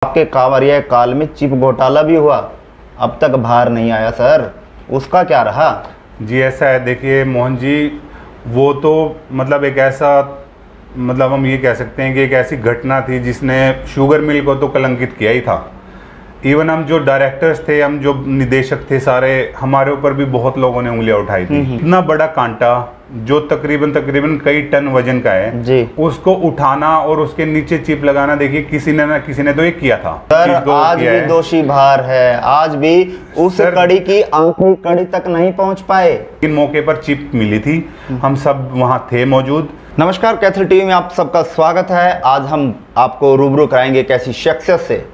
आपके कांवरिया काल में चिप घोटाला भी हुआ, अब तक बाहर नहीं आया सर, उसका क्या रहा? जी ऐसा है, देखिए मोहन जी, वो तो मतलब एक ऐसा, मतलब हम ये कह सकते हैं कि एक ऐसी घटना थी जिसने शुगर मिल को तो कलंकित किया ही था। इवन हम जो डायरेक्टर्स थे, हम जो निदेशक थे, सारे हमारे ऊपर भी बहुत लोगों ने उंगलियां उठाई थी। इतना बड़ा कांटा जो तकरीबन कई टन वजन का है जी, उसको उठाना और उसके नीचे चिप लगाना, देखिए किसी ने ना किसी ने तो ये किया था। सर आज भी दोषी बाहर है, आज भी उस कड़ी की आखिरी कड़ी तक नहीं पहुंच पाए। इन मौके पर चिप मिली थी, हम सब वहां थे मौजूद। नमस्कार, कैथल टीवी में आप सबका स्वागत है। आज हम आपको रूबरू कराएंगे एक ऐसी शख्सियत से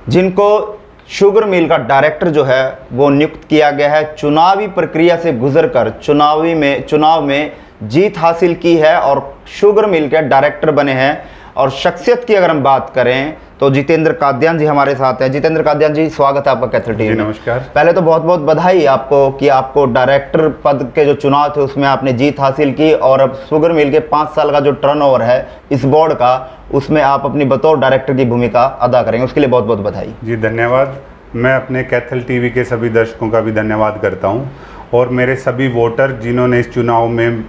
जिनको शुगर मिल का डायरेक्टर जो है वो नियुक्त किया गया है। चुनावी प्रक्रिया से गुजरकर चुनाव में जीत हासिल की है और शुगर मिल के डायरेक्टर बने हैं। और शख्सियत की अगर हम बात करें तो जितेंद्र कादयान जी हमारे साथ हैं। जितेंद्र कादयान जी, स्वागत है आपका कैथल टीवी में। नमस्कार। पहले तो बहुत बहुत बधाई आपको कि आपको डायरेक्टर पद के जो चुनाव थे उसमें आपने जीत हासिल की और अब शुगर मिल के 5 साल का जो टर्नओवर है इस बोर्ड का, उसमें आप अपनी बतौर डायरेक्टर की भूमिका अदा करेंगे, उसके लिए बहुत बहुत बधाई। जी धन्यवाद। मैं अपने कैथल टीवी के सभी दर्शकों का भी धन्यवाद करता हूं और मेरे सभी वोटर जिन्होंने इस चुनाव में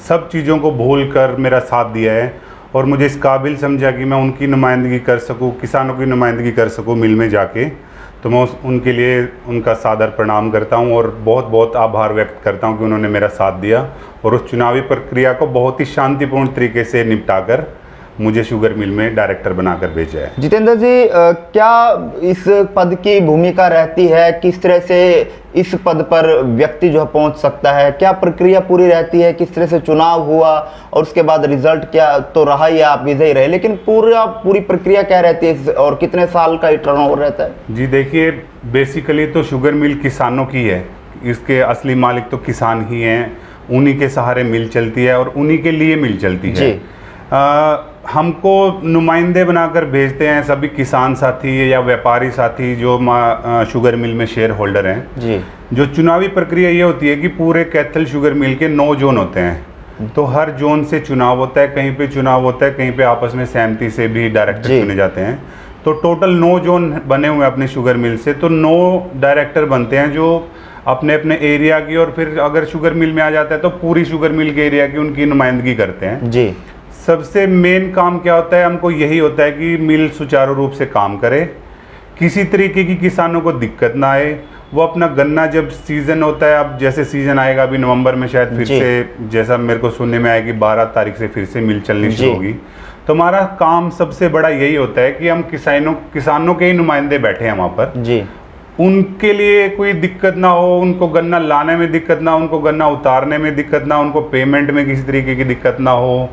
सब चीज़ों को भूल कर मेरा साथ दिया है और मुझे इस काबिल समझा कि मैं उनकी नुमाइंदगी कर सकूं, किसानों की नुमाइंदगी कर सकूं मिल में जाके, तो मैं उनके लिए उनका सादर प्रणाम करता हूं और बहुत बहुत आभार व्यक्त करता हूं कि उन्होंने मेरा साथ दिया और उस चुनावी प्रक्रिया को बहुत ही शांतिपूर्ण तरीके से निपटाकर मुझे शुगर मिल में डायरेक्टर बनाकर भेजा है। जितेंद्र जी, क्या इस पद की भूमिका रहती है, किस तरह से इस पद पर व्यक्ति जो है पहुंच सकता है, क्या प्रक्रिया पूरी रहती है, किस तरह से चुनाव हुआ और उसके बाद रिजल्ट क्या तो रहा ही, आप विजयी रहे, लेकिन पूरी प्रक्रिया क्या रहती है और कितने साल का टर्नओवर रहता है? जी देखिए, बेसिकली तो शुगर मिल किसानों की है, इसके असली मालिक तो किसान ही हैं, उन्हीं के सहारे मिल चलती है और उन्हीं के लिए मिल चलती है। हमको नुमाइंदे बनाकर भेजते हैं सभी किसान साथी या व्यापारी साथी जो शुगर मिल में शेयर होल्डर हैं जी। जो चुनावी प्रक्रिया ये होती है कि पूरे कैथल शुगर मिल के 9 जोन होते हैं, तो हर जोन से चुनाव होता है, कहीं पे चुनाव होता है, कहीं पे आपस में सहमति से भी डायरेक्टर चुने जाते हैं। तो टोटल 9 जोन बने हुए हैं अपने शुगर मिल से, तो 9 डायरेक्टर बनते हैं जो अपने अपने एरिया की, और फिर अगर शुगर मिल में आ जाता है तो पूरी शुगर मिल के एरिया की उनकी नुमाइंदगी करते हैं जी। सबसे मेन काम क्या होता है, हमको यही होता है कि मिल सुचारू रूप से काम करे, किसी तरीके की किसानों को दिक्कत ना आए। वो अपना गन्ना जब सीज़न होता है, अब जैसे सीज़न आएगा अभी नवंबर में शायद फिर से, जैसा मेरे को सुनने में आया कि 12 तारीख से फिर से मिल चलनी शुरू होगी, तो हमारा काम सबसे बड़ा यही होता है कि हम किसानों के ही नुमाइंदे बैठे हैं वहाँ पर जी। उनके लिए कोई दिक्कत ना हो, उनको गन्ना लाने में दिक्कत ना हो, उनको गन्ना उतारने में दिक्कत ना हो, उनको पेमेंट में किसी तरीके की दिक्कत ना हो,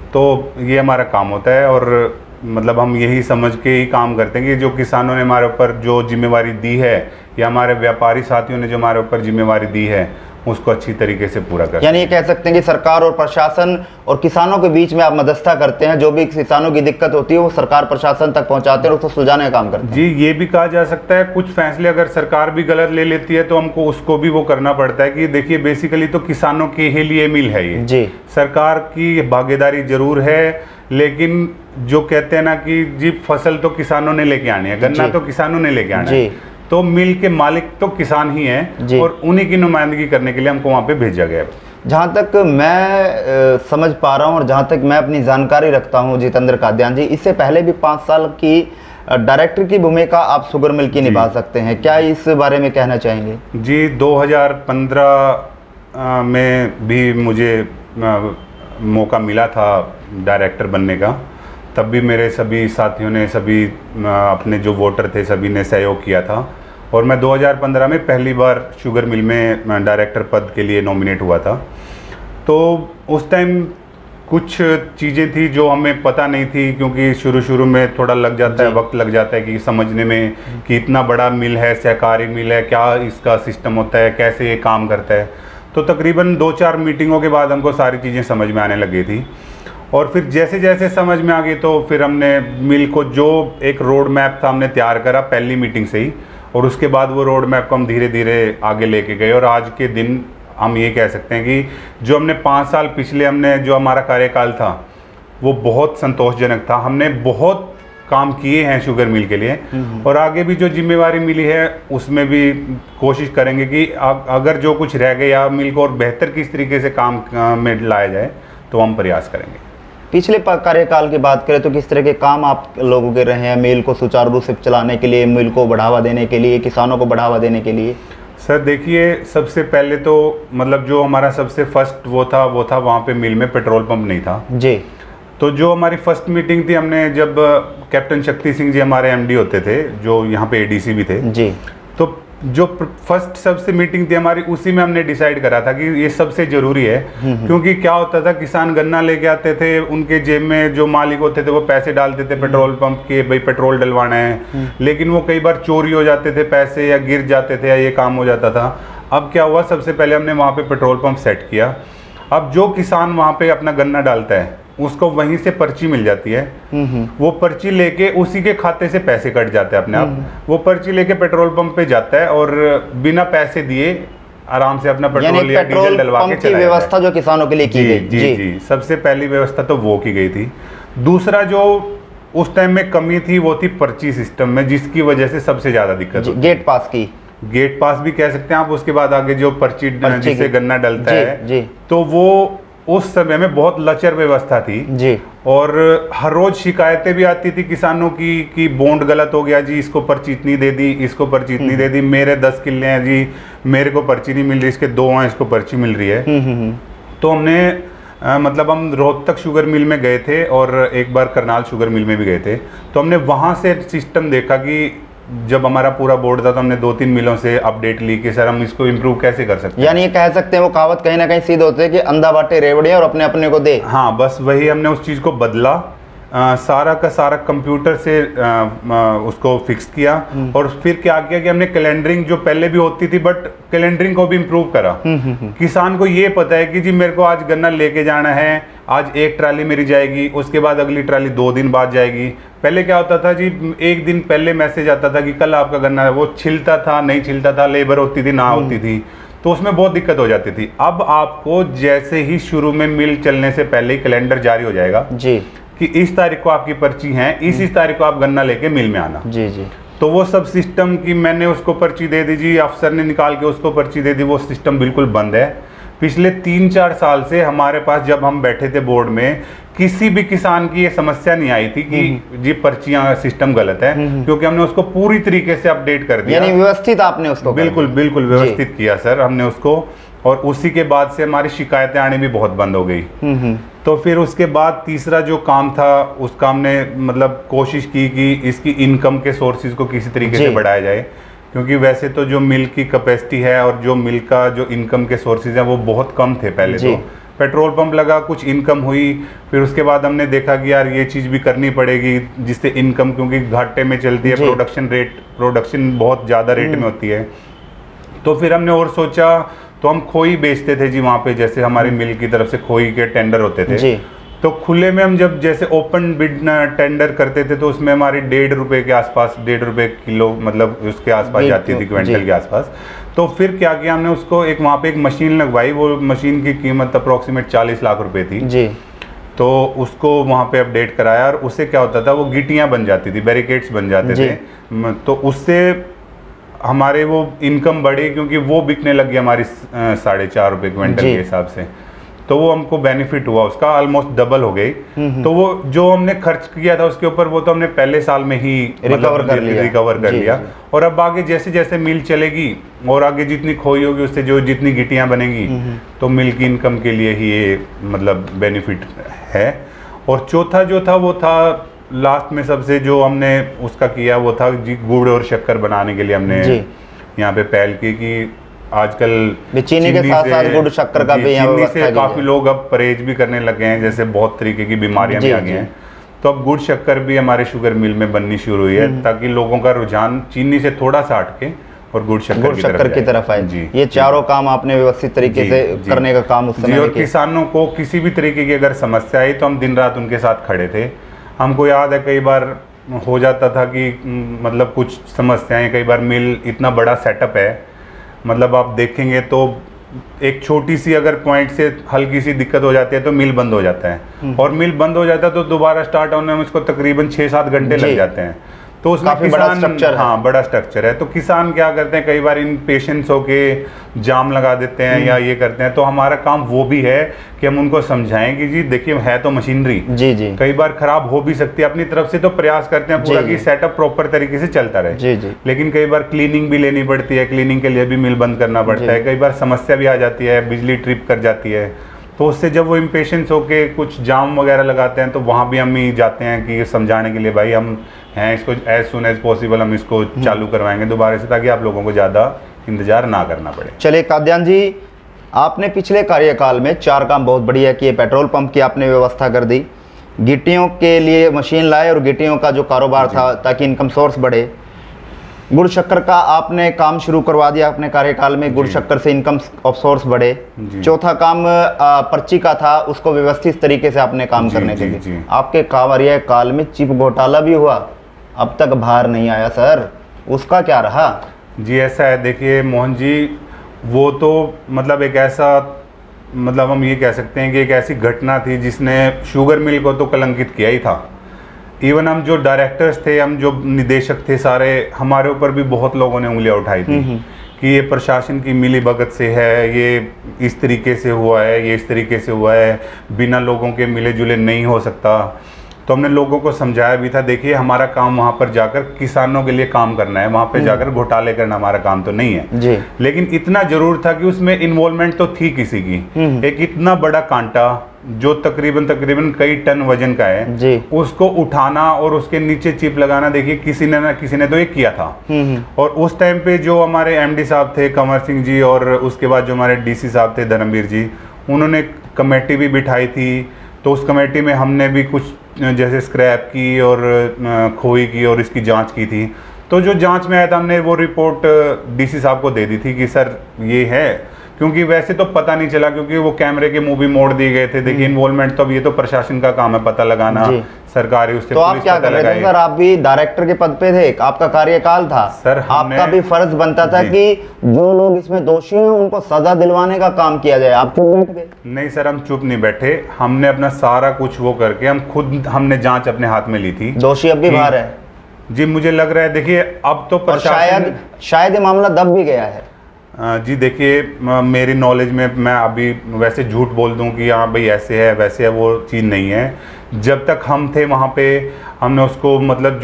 तो ये हमारा काम होता है। और मतलब हम यही समझ के ही काम करते हैं कि जो किसानों ने हमारे ऊपर जो जिम्मेवारी दी है या हमारे व्यापारी साथियों ने जो हमारे ऊपर जिम्मेवारी दी है उसको अच्छी तरीके से पूरा करें। यानी ये कह सकते हैं कि सरकार और प्रशासन और किसानों के बीच में आप मध्यस्थता करते हैं, जो भी किसानों की दिक्कत होती है वो सरकार प्रशासन तक पहुंचाते हैं और उसको सुलझाने का काम करते हैं। जी, ये भी कहा जा सकता है, कुछ फैसले अगर सरकार भी गलत ले लेती है तो हमको उसको भी वो करना पड़ता है कि देखिए बेसिकली तो किसानों के ही लिए मिल है ये जी। सरकार की भागीदारी जरूर है, लेकिन जो कहते हैं ना कि जी फसल तो किसानों ने लेके आनी है, गन्ना तो किसानों ने लेके आना है, तो मिल के मालिक तो किसान ही हैं और उन्हीं की नुमाइंदगी करने के लिए हमको वहाँ पे भेजा गया है। जहाँ तक मैं समझ पा रहा हूँ और जहाँ तक मैं अपनी जानकारी रखता हूँ जितेंद्र कादयान जी, इससे पहले भी 5 साल की डायरेक्टर की भूमिका आप शुगर मिल की निभा सकते हैं, क्या इस बारे में कहना चाहेंगे? जी, 2015 में भी मुझे मौका मिला था डायरेक्टर बनने का, तब भी मेरे सभी साथियों ने, सभी अपने जो वोटर थे सभी ने सहयोग किया था और मैं 2015 में पहली बार शुगर मिल में डायरेक्टर पद के लिए नॉमिनेट हुआ था। तो उस टाइम कुछ चीज़ें थी जो हमें पता नहीं थी, क्योंकि शुरू में थोड़ा लग जाता है, वक्त लग जाता है कि समझने में कि इतना बड़ा मिल है, सहकारी मिल है, क्या इसका सिस्टम होता है, कैसे ये काम करता है। तो तकरीबन 2-4 मीटिंगों के बाद हमको सारी चीज़ें समझ में आने लगी थी और फिर जैसे जैसे समझ में आ गई तो फिर हमने मिल को जो एक रोड मैप था हमने तैयार करा पहली मीटिंग से ही, और उसके बाद वो रोड मैप को हम धीरे धीरे आगे लेके गए और आज के दिन हम ये कह सकते हैं कि जो हमने 5 साल पिछले हमने जो हमारा कार्यकाल था वो बहुत संतोषजनक था। हमने बहुत काम किए हैं शुगर मिल के लिए, और आगे भी जो जिम्मेवारी मिली है उसमें भी कोशिश करेंगे कि अगर जो कुछ रह गया मिल को और बेहतर किस तरीके से काम में लाया जाए तो हम प्रयास करेंगे। पिछले कार्यकाल की बात करें तो किस तरह के काम आप लोगों के रहे हैं मिल को सुचारू रूप से चलाने के लिए, मिल को बढ़ावा देने के लिए, किसानों को बढ़ावा देने के लिए? सर देखिए, सबसे पहले तो मतलब जो हमारा सबसे फर्स्ट वो था वहाँ पे मिल में पेट्रोल पंप नहीं था जी। तो जो हमारी फर्स्ट मीटिंग थी, हमने जब कैप्टन शक्ति सिंह जी हमारे एमडी होते थे, जो यहाँ पे एडीसी भी थे जी, तो जो फर्स्ट सबसे मीटिंग थी हमारी, उसी में हमने डिसाइड करा था कि ये सबसे ज़रूरी है। क्योंकि क्या होता था, किसान गन्ना लेके आते थे, उनके जेब में जो मालिक होते थे वो पैसे डालते थे पेट्रोल पंप के, भाई पेट्रोल डलवाना है, लेकिन वो कई बार चोरी हो जाते थे पैसे, या गिर जाते थे, या ये काम हो जाता था। अब क्या हुआ, सबसे पहले हमने वहाँ पे पेट्रोल पंप सेट किया। अब जो किसान वहाँ पे अपना गन्ना डालता है उसको वहीं से पर्ची मिल जाती है, वो पर्ची लेके उसी के खाते से पैसे कट जाते हैं अपने आप। वो पर्ची लेके पेट्रोल पंप पे जाता है और बिना पैसे दिए आराम से अपना पेट्रोल या डीजल डलवा के चला व्यवस्था जो किसानों के लिए की गई। जी, सबसे पहली व्यवस्था तो वो की गई थी। दूसरा जो उस टाइम में कमी थी वो थी पर्ची सिस्टम में, जिसकी वजह से सबसे ज्यादा दिक्कत होती। गेट पास की, गेट पास भी कह सकते हैं आप। उसके बाद आगे जो पर्ची जिससे गन्ना डलता है, तो वो उस समय में बहुत लचर व्यवस्था थी जी। और हर रोज शिकायतें भी आती थी किसानों की कि बॉन्ड गलत हो गया जी, इसको पर्ची इतनी दे दी, इसको पर्ची इतनी दे दी, मेरे 10 किले हैं जी, मेरे को पर्ची नहीं मिल रही, इसके 2 हैं, इसको पर्ची मिल रही है। तो हमने मतलब हम रोहतक शुगर मिल में गए थे और एक बार करनाल शुगर मिल में भी गए थे। तो हमने वहाँ से सिस्टम देखा कि जब हमारा पूरा बोर्ड था तो हमने 2-3 मिलों से अपडेट ली कि सर हम इसको इम्प्रूव कैसे कर सकते हैं। यानी ये कह सकते हैं वो कहावत कहीं ना कहीं सिद्ध होती है कि अंधा बाटे रेवड़े और अपने अपने को दे। हाँ, बस वही हमने उस चीज़ को बदला, सारा का सारा कंप्यूटर से उसको फिक्स किया। और फिर क्या किया कि हमने कैलेंडरिंग जो पहले भी होती थी बट कैलेंडरिंग को भी इम्प्रूव करा। किसान को ये पता है कि जी मेरे को आज गन्ना लेके जाना है, आज एक ट्राली मेरी जाएगी, उसके बाद अगली ट्राली 2 दिन बाद जाएगी। पहले क्या होता था जी, 1 दिन पहले मैसेज आता था कि कल आपका गन्ना है, वो छिलता था नहीं छिलता था, लेबर होती थी ना होती थी, तो उसमें बहुत दिक्कत हो जाती थी। अब आपको जैसे ही शुरू में मिल चलने से पहले ही कैलेंडर जारी हो जाएगा जी कि इस तारीख को आपकी पर्ची है, इस तारीख को आप गन्ना लेके मिल में आना। जी जी। तो वो सब सिस्टम की मैंने उसको पर्ची दे दी जी, अफसर ने निकाल के उसको पर्ची दे दी, वो सिस्टम बिल्कुल बंद है। पिछले 3-4 साल से हमारे पास जब हम बैठे थे बोर्ड में, किसी भी किसान की ये समस्या नहीं आई थी कि जी पर्चियां सिस्टम गलत है, क्योंकि हमने उसको पूरी तरीके से अपडेट कर दिया। यानी व्यवस्थित आपने उसको बिल्कुल बिल्कुल व्यवस्थित किया सर हमने उसको, और उसी के बाद से हमारी शिकायतें आनी भी बहुत बंद हो गई। तो फिर उसके बाद तीसरा जो काम था उसका हमने मतलब कोशिश की कि इसकी इनकम के सोर्सेज को किसी तरीके से बढ़ाया जाए, क्योंकि वैसे तो जो मिल की कैपेसिटी है और जो मिल का जो इनकम के सोर्सेज हैं वो बहुत कम थे पहले। तो पेट्रोल पंप लगा, कुछ इनकम हुई, फिर उसके बाद हमने देखा कि यार ये चीज़ भी करनी पड़ेगी जिससे इनकम, क्योंकि घाटे में चलती है, प्रोडक्शन बहुत ज़्यादा रेट में होती है। तो फिर हमने और सोचा, तो हम खोई बेचते थे जी वहाँ पे, जैसे हमारी मिल की तरफ से खोई के टेंडर होते थे। तो खुले में हम जब जैसे ओपन बिड टेंडर करते थे तो उसमें हमारी 1.5 रुपये के आसपास, 1.5 रुपये किलो मतलब उसके आसपास जाती थी, क्विंटल के आसपास। तो फिर क्या किया हमने, उसको एक वहाँ पे एक मशीन लगवाई, वो मशीन की कीमत अप्रोक्सीमेट 40 लाख रुपए थी जी। तो उसको वहाँ पे अपडेट कराया और उससे क्या होता था, वो गिटियाँ बन जाती थी, बैरिकेड्स बन जाते थे। तो उससे हमारे वो इनकम बढ़ी, क्योंकि वो बिकने लगी हमारी 4.5 रुपये क्विंटल के हिसाब से। तो वो हमको बेनिफिट हुआ, उसका ऑलमोस्ट डबल हो गई। तो वो जो हमने खर्च किया था उसके ऊपर, वो तो हमने पहले साल में ही रिकवर कर लिया। और अब आगे जैसे जैसे मिल चलेगी और आगे जितनी खोई होगी उससे जो जितनी गिटियां बनेंगी, तो मिल की इनकम के लिए ही ये मतलब बेनिफिट है। और चौथा जो था वो था लास्ट में सबसे जो हमने उसका किया वो था जी, गुड़ और शक्कर बनाने के लिए हमने यहाँ पे पहल की कि आजकल चीनी के साथ साथ गुड़ शक्कर का भी यहाँ चीनी से काफी लोग अब परहेज भी करने लगे हैं, जैसे बहुत तरीके की बीमारियां भी आ गई हैं। तो अब गुड़ शक्कर भी हमारे शुगर मिल में बननी शुरू हुई है, ताकि लोगों का रुझान चीनी से थोड़ा सा हटके और गुड़ शक्कर की तरफ आए। ये चारों काम आपने व्यवस्थित तरीके से करने का काम उस समय। और किसानों को किसी भी तरीके की अगर समस्या आई तो हम दिन रात उनके साथ खड़े थे। हमको याद है कई बार हो जाता था कि मतलब कुछ समस्याएं, कई बार मिल इतना बड़ा सेटअप है, मतलब आप देखेंगे तो एक छोटी सी अगर पॉइंट से हल्की सी दिक्कत हो जाती है तो मिल बंद हो जाता है, और मिल बंद हो जाता है तो दोबारा स्टार्ट होने में उसको तकरीबन 6-7 घंटे लग जाते हैं। तो उसमें काफी बड़ा स्ट्रक्चर है। हाँ, बड़ा स्ट्रक्चर है। तो किसान क्या करते हैं, कई बार इन पेशेंट्स होके जाम लगा देते हैं या ये करते हैं। तो हमारा काम वो भी है कि हम उनको समझाएं कि जी देखिए है तो मशीनरी, जी जी, कई बार खराब हो भी सकती है। अपनी तरफ से तो प्रयास करते हैं पूरा कि सेटअप प्रॉपर तरीके से चलता रहे, जी जी, लेकिन कई बार क्लीनिंग भी लेनी पड़ती है, क्लीनिंग के लिए भी मिल बंद करना पड़ता है। कई बार समस्या भी आ जाती है, बिजली ट्रिप कर जाती है, तो उससे जब वो इम्पेशेंस होके कुछ जाम वगैरह लगाते हैं तो वहाँ भी हम ही जाते हैं कि समझाने के लिए भाई हम हैं, इसको एज सुन एज पॉसिबल हम इसको चालू करवाएंगे दोबारा से, ताकि आप लोगों को ज़्यादा इंतजार ना करना पड़े। चलिए काद्यान जी, आपने पिछले कार्यकाल में 4 काम बहुत बढ़िया किए। पेट्रोल पंप की आपने व्यवस्था कर दी, गिट्टियों के लिए मशीन लाए और गिट्टियों का जो कारोबार था ताकि इनकम सोर्स बढ़े। गुड़ शक्कर का आपने काम शुरू करवा दिया अपने कार्यकाल में, गुड़ शक्कर से इनकम ऑफ सोर्स बढ़े। चौथा काम पर्ची का था, उसको व्यवस्थित तरीके से आपने काम करने के लिए। आपके कार्यकाल में चिप घोटाला भी हुआ, अब तक बाहर नहीं आया सर, उसका क्या रहा? जी ऐसा है, देखिए मोहन जी, वो तो मतलब एक ऐसा, मतलब हम ये कह सकते हैं कि एक ऐसी घटना थी जिसने शुगर मिल को तो कलंकित किया ही था। इवन हम जो डायरेक्टर्स थे, हम जो निदेशक थे सारे, हमारे ऊपर भी बहुत लोगों ने उंगलियां उठाई थी कि ये प्रशासन की मिली भगत से है, ये इस तरीके से हुआ है, ये इस तरीके से हुआ है, बिना लोगों के मिले जुले नहीं हो सकता। तो हमने लोगों को समझाया भी था, देखिए हमारा काम वहाँ पर जाकर किसानों के लिए काम करना है, वहाँ पे जाकर घोटाले करना हमारा काम तो नहीं है जी। लेकिन इतना जरूर था कि उसमें इन्वॉल्वमेंट तो थी किसी की। एक इतना बड़ा कांटा जो तकरीबन कई टन वजन का है जी, उसको उठाना और उसके नीचे चिप लगाना, देखिए किसी ने ना किसी ने तो ये किया था। और उस टाइम पे जो हमारे एमडी साहब थे कंवर सिंह जी, और उसके बाद जो हमारे डीसी साहब थे धर्मवीर जी, उन्होंने कमेटी भी बिठाई थी। तो उस कमेटी में हमने भी कुछ जैसे स्क्रैप की और खोई की और इसकी जांच की थी। तो जो जांच में आया था हमने वो रिपोर्ट डीसी साहब को दे दी थी कि सर ये है, क्योंकि वैसे तो पता नहीं चला क्योंकि वो कैमरे के मुंह भी मोड़ दिए गए थे। देखिए इन्वॉल्वमेंट तो अब ये तो प्रशासन का काम है पता लगाना, सरकारी उससे तो आप क्या कर रहे थे सर? आप भी डायरेक्टर के पद पे थे, आपका कार्यकाल था सर, आपका भी फर्ज बनता था कि जो लोग इसमें दोषी हैं उनको सजा दिलवाने का काम किया जाए। आप चुप बैठ गए? नहीं सर, हम चुप नहीं बैठे, हमने अपना सारा कुछ वो करके हम खुद हमने जांच अपने हाथ में ली थी। दोषी अब भी बाहर है जी, मुझे लग रहा है। देखिए अब तो शायद ये मामला दब भी गया है। जी देखिए, मेरी नॉलेज में मैं अभी वैसे झूठ बोल दूं कि हाँ भाई ऐसे है वैसे है, वो चीज़ नहीं है। जब तक हम थे वहाँ पे हमने उसको मतलब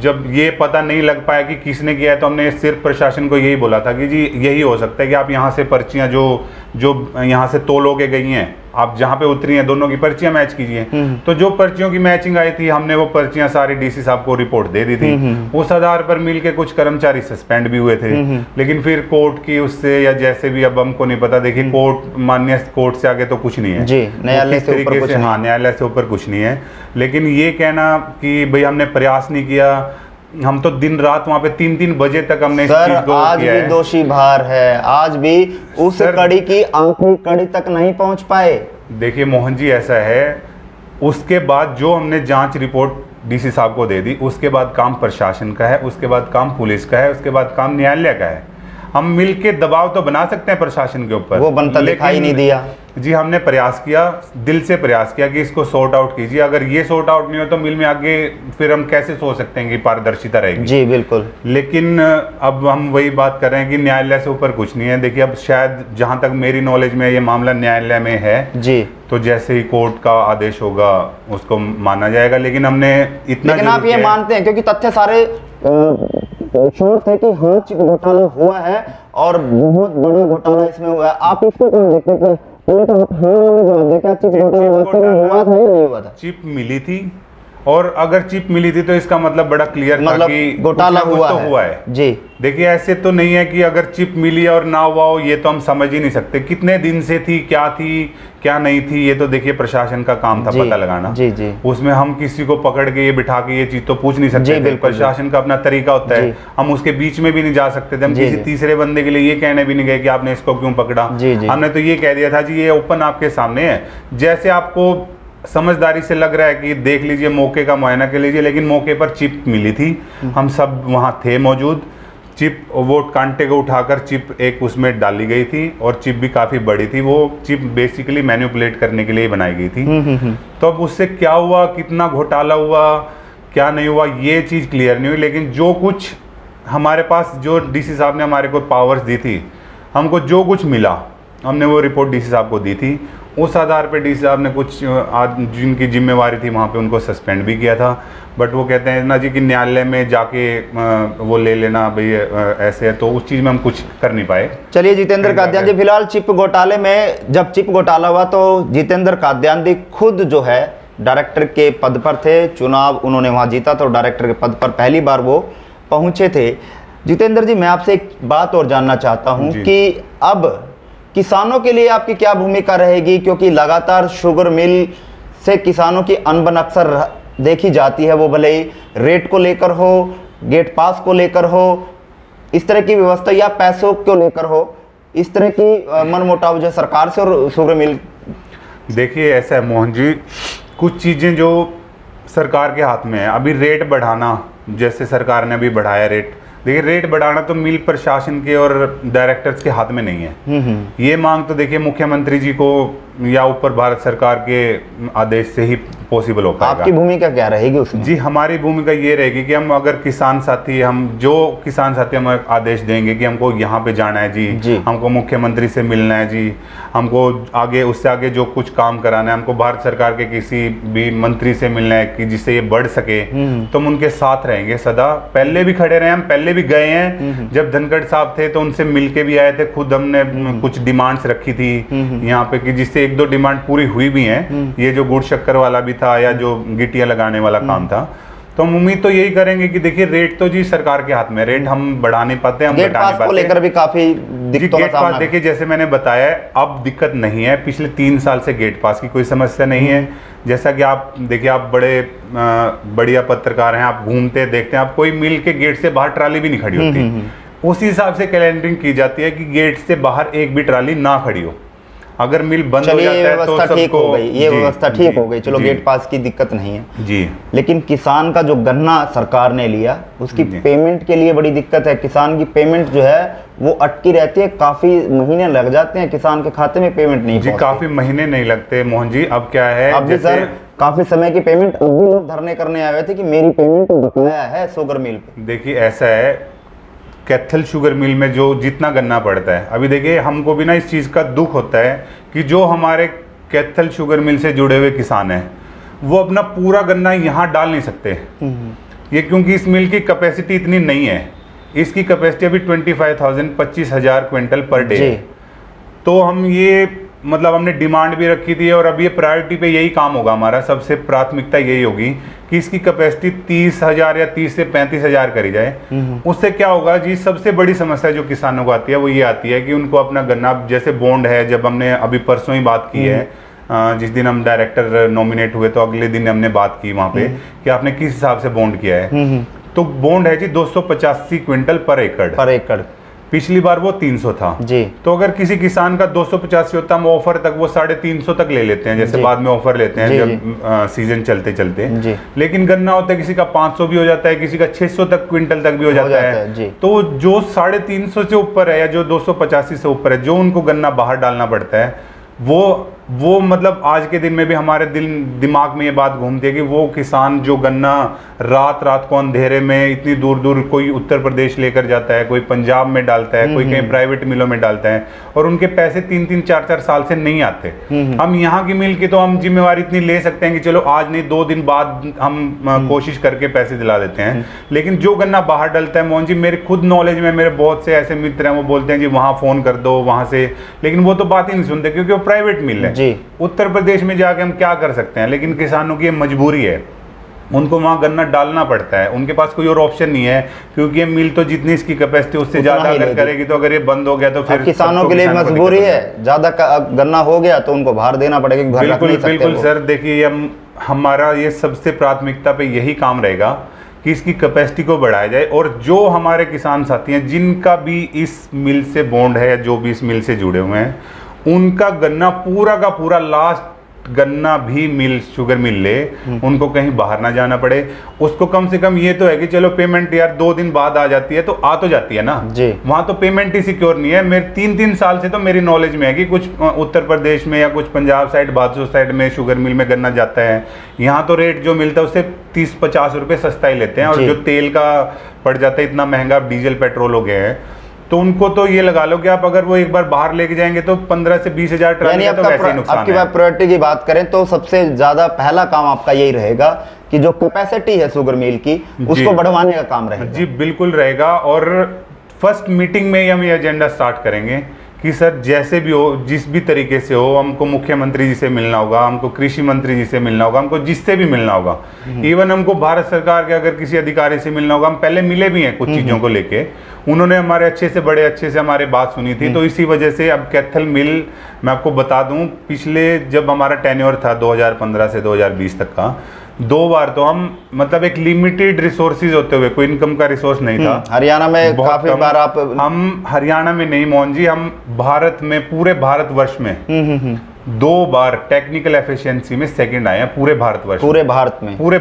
जब ये पता नहीं लग पाया कि किसने किया है, तो हमने सिर्फ प्रशासन को यही बोला था कि जी यही हो सकता है कि आप यहाँ से पर्चियाँ जो यहाँ से तोल के गई हैं, आप जहाँ पे उतरी हैं दोनों की पर्चियाँ मैच कीजिए। तो जो पर्चियों की मैचिंग आई थी हमने वो पर्चियाँ सारी डीसी साहब को रिपोर्ट दे दी थी। उस आधार पर मिल के कुछ कर्मचारी सस्पेंड भी हुए थे, लेकिन फिर कोर्ट की उससे या जैसे भी, अब हमको नहीं पता। देखिए कोर्ट, माननीय कोर्ट से आगे तो कुछ नहीं है जी, न्यायालय से ऊपर कुछ नहीं। हाँ, न्यायालय से ऊपर कुछ नहीं है। लेकिन ये कहना कि भाई हमने प्रयास नहीं किया, हम तो दिन रात वहाँ पे 3-3 बजे तक हमने इस चीज को आज किया भी है। दोषी बाहर है, आज भी उस कड़ी की आखिरी कड़ी तक नहीं पहुंच पाए। देखिए मोहन जी ऐसा है, उसके बाद जो हमने जांच रिपोर्ट डीसी साहब को दे दी, उसके बाद काम प्रशासन का है, उसके बाद काम पुलिस का है, उसके बाद काम न्यायालय का है। हम मिलके दबाव तो बना सकते हैं प्रशासन के ऊपर, वो बनता दिखाई नहीं दिया। जी हमने प्रयास किया, दिल से प्रयास किया कि इसको सॉर्ट आउट कीजिए। अगर ये सॉर्ट आउट नहीं हो तो मिल में आगे फिर हम कैसे सोच सकते हैं कि पारदर्शिता रहेगी। जी बिल्कुल। लेकिन अब हम वही बात कर रहे हैं कि न्यायालय से ऊपर कुछ नहीं है। देखिए अब शायद जहां तक मेरी नॉलेज में ये मामला न्यायालय में है जी, तो जैसे ही कोर्ट का आदेश होगा उसको माना जाएगा। लेकिन हमने इतना, लेकिन आप ये मानते हैं क्योंकि तथ्य सारे शोर थे कि हाँ चिप घोटाला हुआ है और बहुत बड़ा घोटाला इसमें हुआ है, आप इसको क्यों देखते हैं? चिप मिली थी, और अगर चिप मिली थी तो इसका मतलब बड़ा क्लियर था कि घोटाला हुआ है जी। देखिए ऐसे तो नहीं है कि अगर चिप मिली और ना हुआ हो, ये तो हम समझ ही नहीं सकते कितने दिन से थी क्या नहीं थी। ये तो देखिए प्रशासन का काम था पता लगाना जी जी। उसमें हम किसी को पकड़ के ये बिठा के ये चीज तो पूछ नहीं सकते, प्रशासन का अपना तरीका होता है, हम उसके बीच में भी नहीं जा सकते थे। हम किसी तीसरे बंदे के लिए ये कहने भी नहीं गए कि आपने इसको क्यों पकड़ा। हमने तो ये कह दिया था जी ये ओपन आपके सामने है, जैसे आपको समझदारी से लग रहा है कि देख लीजिए, मौके का मुआयना कर लीजिए। लेकिन मौके पर चिप मिली थी, हम सब वहाँ थे मौजूद, चिप वो कांटे को उठाकर चिप एक उसमें डाली गई थी और चिप भी काफ़ी बड़ी थी। वो चिप बेसिकली मैनिपुलेट करने के लिए ही बनाई गई थी। तो अब उससे क्या हुआ, कितना घोटाला हुआ, क्या नहीं हुआ, ये चीज़ क्लियर नहीं हुई। लेकिन जो कुछ हमारे पास, जो डीसी साहब ने हमारे को पावर्स दी थी, हमको जो कुछ मिला, हमने वो रिपोर्ट डीसी साहब को दी थी। उस आधार पे डीसी साहब ने कुछ जिनकी जिम्मेवारी थी वहाँ पे उनको सस्पेंड भी किया था। बट वो कहते हैं ना जी कि न्यायालय में जाके वो ले लेना भाई ऐसे है, तो उस चीज़ में हम कुछ कर नहीं पाए। चलिए जितेंद्र कादयान जी, फिलहाल चिप घोटाले में, जब चिप घोटाला हुआ तो जितेंद्र कादयान जी खुद जो है डायरेक्टर के पद पर थे, चुनाव उन्होंने वहाँ जीता तो डायरेक्टर के पद पर पहली बार वो पहुँचे थे। जितेंद्र जी, मैं आपसे एक बात और जानना चाहता हूँ कि अब किसानों के लिए आपकी क्या भूमिका रहेगी, क्योंकि लगातार शुगर मिल से किसानों की अनबन अक्सर देखी जाती है, वो भले ही रेट को लेकर हो, गेट पास को लेकर हो, इस तरह की व्यवस्था, या पैसों को लेकर हो, इस तरह की मनमुटाव जो सरकार से और शुगर मिल। देखिए ऐसा है मोहन जी, कुछ चीज़ें जो सरकार के हाथ में है। अभी रेट बढ़ाना, जैसे सरकार ने अभी बढ़ाया रेट, देखिए रेट बढ़ाना तो मिल प्रशासन के और डायरेक्टर्स के हाथ में नहीं है। ये मांग तो देखिए मुख्यमंत्री जी को या ऊपर भारत सरकार के आदेश से ही पॉसिबल हो पाएगा। आपकी भूमिका क्या रहेगी उसमें? जी, हमारी भूमिका ये रहेगी कि हम अगर किसान साथी, हम जो किसान साथी हम आदेश देंगे कि हमको यहाँ पे जाना है जी, हमको मुख्यमंत्री से मिलना है जी, हमको आगे उससे आगे जो कुछ काम कराना है, हमको भारत सरकार के किसी भी मंत्री से मिलना है कि जिससे ये बढ़ सके, तो हम उनके साथ रहेंगे सदा। पहले भी खड़े रहे, हम पहले भी गए हैं। जब धनखड़ साहब थे तो उनसे मिल के भी आए थे, खुद हमने कुछ डिमांड्स रखी थी यहाँ पे कि जिससे एक दो डिमांड पूरी हुई भी हैं। ये जो गुड़ शक्कर वाला भी था या जो गिट्टियां लगाने वाला काम था, तो हम उम्मीद तो यही करेंगे कि देखिए रेट तो जी सरकार के हाथ में, रेट हम बढ़ा नहीं पाते, हम गेट पास को लेकर भी काफी दिक्कतों का सामना। देखिए जैसे मैंने बताया, अब दिक्कत नहीं है, पिछले 3 साल से गेट पास की कोई समस्या नहीं है। जैसा कि आप देखिए, आप बड़े बढ़िया पत्रकार हैं, आप घूमते देखते हैं, आप कोई मिल के गेट से बाहर ट्राली भी नहीं खड़ी होती। उसी हिसाब से कैलेंडरिंग की जाती है कि गेट से बाहर एक भी ट्राली ना खड़ी हो। अगर मिल बंद हो जाता है तो सबको, ठीक हो गई, ये व्यवस्था ठीक हो गई, चलो गेट पास की दिक्कत नहीं है जी। लेकिन किसान का जो गन्ना सरकार ने लिया, उसकी पेमेंट के लिए बड़ी दिक्कत है। किसान की पेमेंट जो है वो अटकी रहती है, काफी महीने लग जाते हैं, किसान के खाते में पेमेंट नहीं जी। काफी महीने नहीं लगते मोहन जी। अब क्या है, अब सर काफी समय की पेमेंट, अब भी लोग धरने करने आए थे कि मेरी पेमेंट बकाया है शुगर मिल पे। देखिए ऐसा है, कैथल शुगर मिल में जो जितना गन्ना पड़ता है, अभी देखिए हमको भी ना इस चीज़ का दुख होता है कि जो हमारे कैथल शुगर मिल से जुड़े हुए किसान हैं वो अपना पूरा गन्ना यहाँ डाल नहीं सकते। ये क्योंकि इस मिल की कैपेसिटी इतनी नहीं है, इसकी कैपेसिटी अभी 25,000 क्विंटल पर डे। तो हम ये मतलब हमने डिमांड भी रखी थी और अब ये प्रायोरिटी पे यही काम होगा, हमारा सबसे प्राथमिकता यही होगी कि इसकी कैपेसिटी 30,000 या 30 से 35,000 करी जाए। उससे क्या होगा जी, सबसे बड़ी समस्या जो किसानों को आती है वो ये आती है कि उनको अपना गन्ना, जैसे बॉन्ड है, जब हमने अभी परसों ही बात की है, जिस दिन हम डायरेक्टर नॉमिनेट हुए तो अगले दिन हमने बात की वहाँ पे कि आपने किस हिसाब से बॉन्ड किया है। तो बॉन्ड है जी 285 क्विंटल पर एकड़। पिछली बार वो 300 था जी। तो अगर किसी किसान का 285 होता, हम ऑफर तक वो 350 तक ले लेते हैं, जैसे बाद में ऑफर लेते हैं जब सीजन चलते चलते। लेकिन गन्ना होता है किसी का 500 भी हो जाता है, किसी का 600 तक क्विंटल तक भी हो जाता है। तो जो 350 से ऊपर है या जो 285 से ऊपर है, जो उनको गन्ना बाहर डालना पड़ता है, वो मतलब आज के दिन में भी हमारे दिमाग में ये बात घूमती है कि वो किसान जो गन्ना रात को अंधेरे में इतनी दूर दूर, कोई उत्तर प्रदेश लेकर जाता है, कोई पंजाब में डालता है, कोई कहीं प्राइवेट मिलों में डालता है, और उनके पैसे 3-3, 4-4 साल से नहीं आते। हम यहाँ की मिल की तो हम जिम्मेवारी इतनी ले सकते हैं कि चलो आज नहीं 2 दिन बाद हम कोशिश करके पैसे दिला देते हैं। लेकिन जो गन्ना बाहर डलता है मोहन जी, मेरे खुद नॉलेज में मेरे बहुत से ऐसे मित्र हैं, वो बोलते हैं जी वहाँ फ़ोन कर दो वहाँ से, लेकिन वो तो बात ही नहीं सुनते क्योंकि वो प्राइवेट मिल है। उत्तर प्रदेश में जाके हम क्या कर सकते हैं, लेकिन किसानों की ये मजबूरी है, उनको वहाँ गन्ना डालना पड़ता है, उनके पास कोई और ऑप्शन नहीं है, क्योंकि ये मिल तो जितनी इसकी कैपेसिटी उससे ज़्यादा अगर करेगी तो अगर ये बंद हो गया तो फिर किसानों के लिए मजबूरी है, ज़्यादा गन्ना हो गया तो उनको बाहर देना पड़ेगा। बिल्कुल सर, देखिए हमारा ये सबसे प्राथमिकता पे यही काम रहेगा कि इसकी कैपेसिटी को बढ़ाया जाए, और जो हमारे किसान साथी हैं जिनका भी इस मिल से बॉन्ड है या जो भी इस मिल से जुड़े हुए हैं, उनका गन्ना पूरा का पूरा लास्ट गन्ना भी मिल, शुगर मिल ले, उनको कहीं बाहर ना जाना पड़े। उसको कम से कम ये तो है कि चलो पेमेंट यार 2 दिन बाद आ जाती है तो आ तो जाती है ना जी। वहां तो पेमेंट ही सिक्योर नहीं है। मेरे 3-3 साल से तो मेरी नॉलेज में है कि कुछ उत्तर प्रदेश में या कुछ पंजाब साइड, बादशाह साइड में शुगर मिल में गन्ना जाता है, यहाँ तो रेट जो मिलता है उससे 30-50 रुपए सस्ता ही लेते हैं, और जो तेल का पड़ जाता है इतना महंगा, डीजल पेट्रोल हो गया है, तो उनको तो ये लगा लो कि आप अगर वो एक बार बाहर लेके जाएंगे तो 15 से 20 हजार ट्राली का तो वैसे ही नुकसान आपकी बात प्रायोरिटी की बात करें तो सबसे ज्यादा पहला काम आपका यही रहेगा कि जो कैपेसिटी है शुगर मिल की उसको बढ़वाने का काम रहेगा। जी बिल्कुल रहेगा, और फर्स्ट मीटिंग में ही हम ये एजेंडा स्टार्ट करेंगे कि सर जैसे भी हो, जिस भी तरीके से हो, हमको मुख्यमंत्री जी से मिलना होगा, हमको कृषि मंत्री जी से मिलना होगा, हमको जिससे भी मिलना होगा, इवन हमको भारत सरकार के अगर किसी अधिकारी से मिलना होगा। हम पहले मिले भी हैं कुछ चीज़ों को लेके, उन्होंने हमारे बड़े अच्छे से हमारे बात सुनी थी। तो इसी वजह से अब कैथल मिल, मैं आपको बता दूं, पिछले जब हमारा टेन्योर था 2015 से 2020 तक का, 2 बार तो हम मतलब एक लिमिटेड रिसोर्सेज होते हुए, कोई इनकम का रिसोर्स नहीं था। हरियाणा में काफी बार आप, हम हरियाणा में नहीं मोहन जी, हम भारत में, पूरे भारतवर्ष में 2 बार टेक्निकल एफिशिएंसी में सेकंड आए हैं पूरे भारतवर्ष, पूरे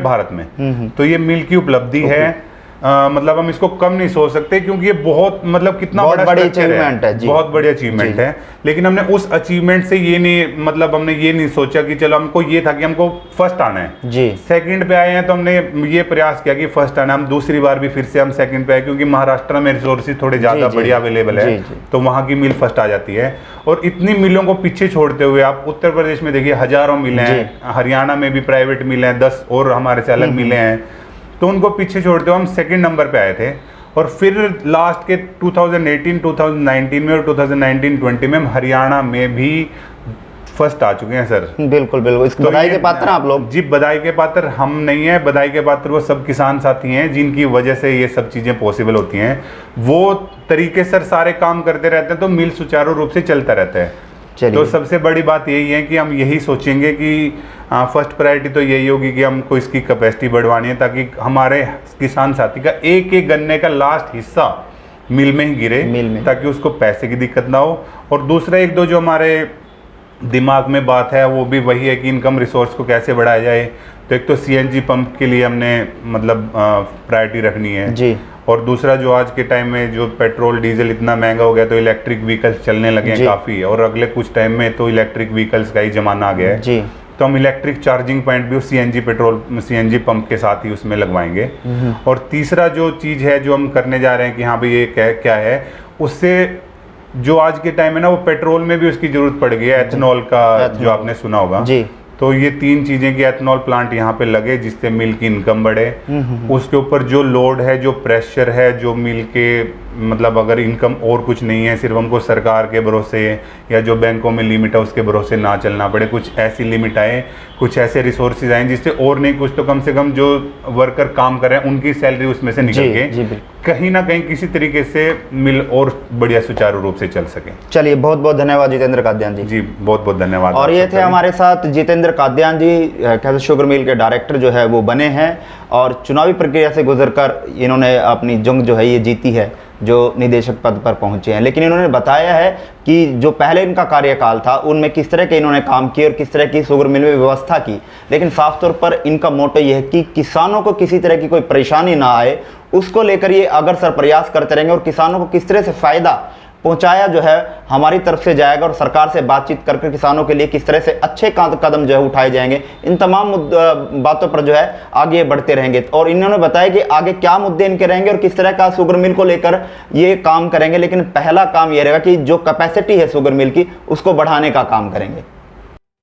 भारत में। तो ये मिल की उपलब्धि है। मतलब हम इसको कम नहीं सोच सकते, क्योंकि ये बहुत मतलब कितना बड़ी अचीवमेंट है जी। बहुत बड़ी अचीवमेंट है। लेकिन हमने उस अचीवमेंट से ये नहीं, मतलब हमने ये नहीं सोचा कि चलो हमको ये था कि हमको फर्स्ट आना है जी। सेकंड पे आए हैं तो हमने ये प्रयास किया कि फर्स्ट आना। हम दूसरी बार भी फिर से हम सेकंड पे आए, क्योंकि महाराष्ट्र में रिसोर्सेज थोड़े ज्यादा बढ़िया अवेलेबल है, तो वहां की मिल फर्स्ट आ जाती है। और इतनी मिलों को पीछे छोड़ते हुए आप उत्तर प्रदेश में देखिए, हजारों मिलें हैं, हरियाणा में भी प्राइवेट मिले हैं 10 और हमारे से अलग मिले हैं, तो उनको पीछे छोड़ते हुए हम सेकंड नंबर पे आए थे। और फिर लास्ट के 2018, 2019 में और 2019-20 में हम हरियाणा में भी फर्स्ट आ चुके हैं सर। बिल्कुल बिल्कुल, इसको बधाई के पात्र हैं आप लोग जी। बधाई के पात्र हम नहीं है, बधाई के पात्र वो सब किसान साथी हैं जिनकी वजह से ये सब चीजें पॉसिबल होती हैं। वो तरीके सर सारे काम करते रहते हैं तो मिल सुचारू रूप से चलता रहता है। तो सबसे बड़ी बात यही है कि हम यही सोचेंगे कि फर्स्ट प्रायोरिटी तो यही होगी कि हमको इसकी कैपेसिटी बढ़वानी है, ताकि हमारे किसान साथी का एक एक गन्ने का लास्ट हिस्सा मिल में ही गिरे, ताकि उसको पैसे की दिक्कत ना हो। और दूसरा 1-2 जो हमारे दिमाग में बात है वो भी वही है कि इनकम रिसोर्स को कैसे बढ़ाया जाए। तो एक तो CNG पंप के लिए हमने मतलब प्रायोरिटी रखनी है जी। और दूसरा जो आज के टाइम में जो पेट्रोल डीजल इतना महंगा हो गया, तो इलेक्ट्रिक व्हीकल्स चलने लगे हैं काफ़ी, और अगले कुछ टाइम में तो इलेक्ट्रिक व्हीकल्स का ही जमाना आ गया है जी। तो हम इलेक्ट्रिक चार्जिंग पॉइंट भी CNG पंप के साथ ही उसमें लगवाएंगे। और तीसरा जो चीज़ है जो हम करने जा रहे हैं कि हाँ भाई ये क्या है, उससे जो आज के टाइम है ना, वो पेट्रोल में भी उसकी जरूरत पड़ गई है, एथेनॉल का जो आपने सुना होगा जी। तो ये 3 चीजें कि एथेनॉल प्लांट यहाँ पे लगे जिससे मिल की इनकम बढ़े, उसके ऊपर जो लोड है, जो प्रेशर है, जो मिल के मतलब अगर इनकम और कुछ नहीं है, सिर्फ हमको सरकार के भरोसे या जो बैंकों में लिमिट है उसके भरोसे ना चलना पड़े, कुछ ऐसी लिमिट आए, कुछ ऐसे रिसोर्सेज आए जिससे और नहीं कुछ तो कम से कम जो वर्कर काम कर रहे हैं उनकी सैलरी उसमें से निकल के कहीं ना कहीं किसी तरीके से मिल और बढ़िया सुचारू रूप से चल सके। चलिए, बहुत बहुत धन्यवाद जितेंद्र कादयान जी। जी बहुत बहुत धन्यवाद। और ये थे हमारे साथ जितेंद्र कादयान जी, कैथल शुगर मिल के डायरेक्टर जो है वो बने हैं, और चुनावी प्रक्रिया से गुजरकर इन्होंने अपनी जंग जो है ये जीती है, जो निदेशक पद पर पहुंचे हैं। लेकिन इन्होंने बताया है कि जो पहले इनका कार्यकाल था उनमें किस तरह के इन्होंने काम किए और किस तरह की शुगर मिल में व्यवस्था की, लेकिन साफ तौर पर इनका मोटो ये है कि किसानों को किसी तरह की कोई परेशानी ना आए, उसको लेकर ये अग्रसर प्रयास करते रहेंगे, और किसानों को किस तरह से फ़ायदा पहुंचाया जो है हमारी तरफ से जाएगा, और सरकार से बातचीत करके किसानों के लिए किस तरह से अच्छे कदम जो है उठाए जाएंगे, इन तमाम बातों पर जो है आगे बढ़ते रहेंगे। और इन्होंने बताया कि आगे क्या मुद्दे इनके रहेंगे और किस तरह का शुगर मिल को लेकर ये काम करेंगे, लेकिन पहला काम ये रहेगा कि जो कैपेसिटी है शुगर मिल की उसको बढ़ाने का काम करेंगे।